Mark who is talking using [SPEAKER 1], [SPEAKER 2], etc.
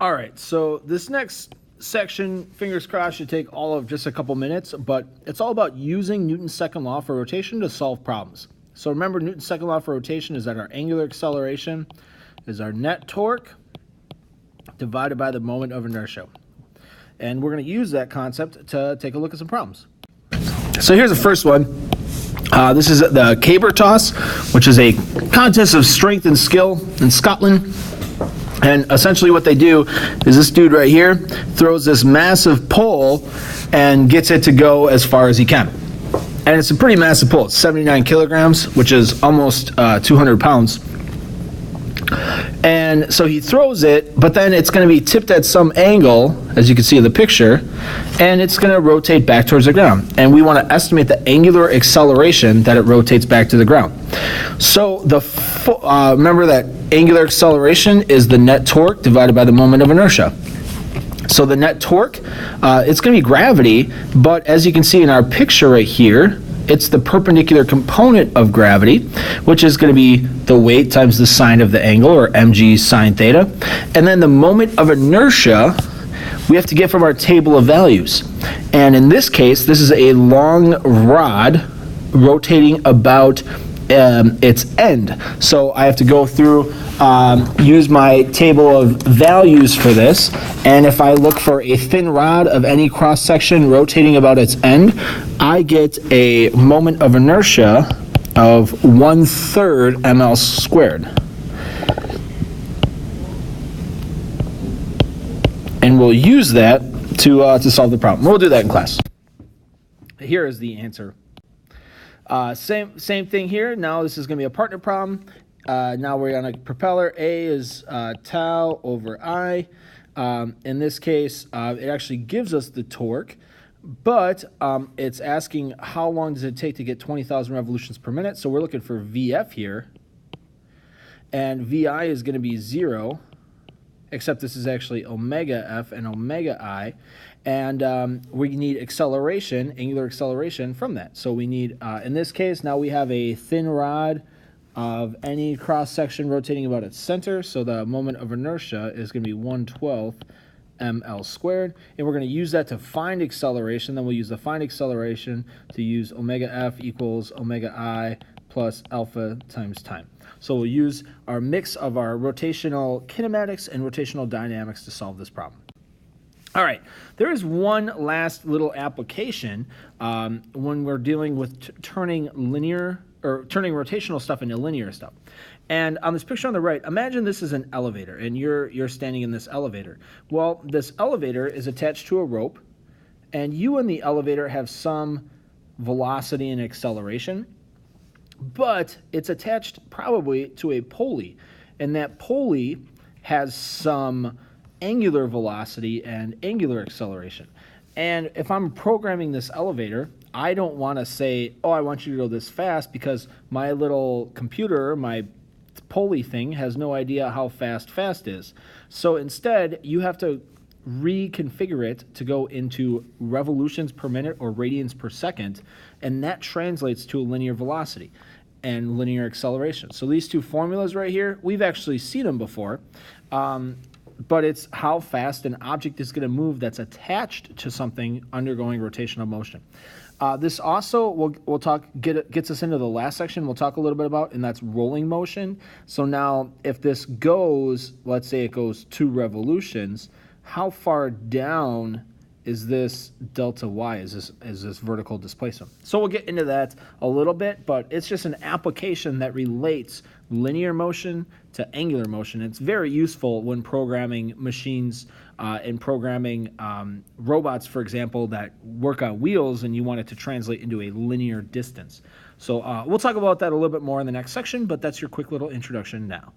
[SPEAKER 1] All right, so this next section, fingers crossed, should take all of just a couple minutes, but it's all about using Newton's second law for rotation to solve problems. So remember, Newton's second law for rotation is that our angular acceleration is our net torque divided by the moment of inertia. And we're going to use that concept to take a look at some problems. So here's the first one. This is the caber toss, which is a contest of strength and skill in Scotland. And essentially what they do is this dude right here throws this massive pole and gets it to go as far as he can. And it's a pretty massive pole. It's 79 kilograms, which is almost 200 pounds. And so he throws it, but then it's going to be tipped at some angle, as you can see in the picture, and it's going to rotate back towards the ground. And we want to estimate the angular acceleration that it rotates back to the ground. So remember that angular acceleration is the net torque divided by the moment of inertia. So the net torque, it's going to be gravity, but as you can see in our picture right here, it's the perpendicular component of gravity, which is going to be the weight times the sine of the angle, or mg sine theta. And then the moment of inertia, we have to get from our table of values. And in this case, this is a long rod rotating about its end. So I have to go through, use my table of values for this, and if I look for a thin rod of any cross section rotating about its end, I get a moment of inertia of 1/3 ml squared. And we'll use that to solve the problem. We'll do that in class. Here is the answer. Same thing here. Now this is going to be a partner problem. Now we're on a propeller. A is tau over I. In this case, it actually gives us the torque, but it's asking how long does it take to get 20,000 revolutions per minute. So we're looking for VF here. And VI is going to be 0, except this is actually omega F and omega I. And we need acceleration, angular acceleration from that. So we need, in this case, now we have a thin rod of any cross-section rotating about its center. So the moment of inertia is going to be 1/12 ml squared. And we're going to use that to find acceleration. Then we'll use the find acceleration to use omega F equals omega I plus alpha times time. So we'll use our mix of our rotational kinematics and rotational dynamics to solve this problem. All right, there is one last little application when we're dealing with turning rotational stuff into linear stuff. And on this picture on the right, imagine this is an elevator, and you're standing in this elevator. Well, this elevator is attached to a rope, and you and the elevator have some velocity and acceleration, but it's attached probably to a pulley, and that pulley has some angular velocity and angular acceleration. And if I'm programming this elevator, I don't want to say, oh, I want you to go this fast, because my little computer, my pulley thing, has no idea how fast is. So instead, you have to reconfigure it to go into revolutions per minute or radians per second, and that translates to a linear velocity and linear acceleration. So these two formulas right here, we've actually seen them before. But it's how fast an object is going to move that's attached to something undergoing rotational motion. This also gets us into the last section we'll talk a little bit about, and that's rolling motion. So now if this goes, let's say it goes 2 revolutions, how far down is this delta y, is this vertical displacement? So we'll get into that a little bit, but it's just an application that relates linear motion to angular motion. It's very useful when programming machines and programming robots, for example, that work on wheels, and you want it to translate into a linear distance. So we'll talk about that a little bit more in the next section, but that's your quick little introduction now.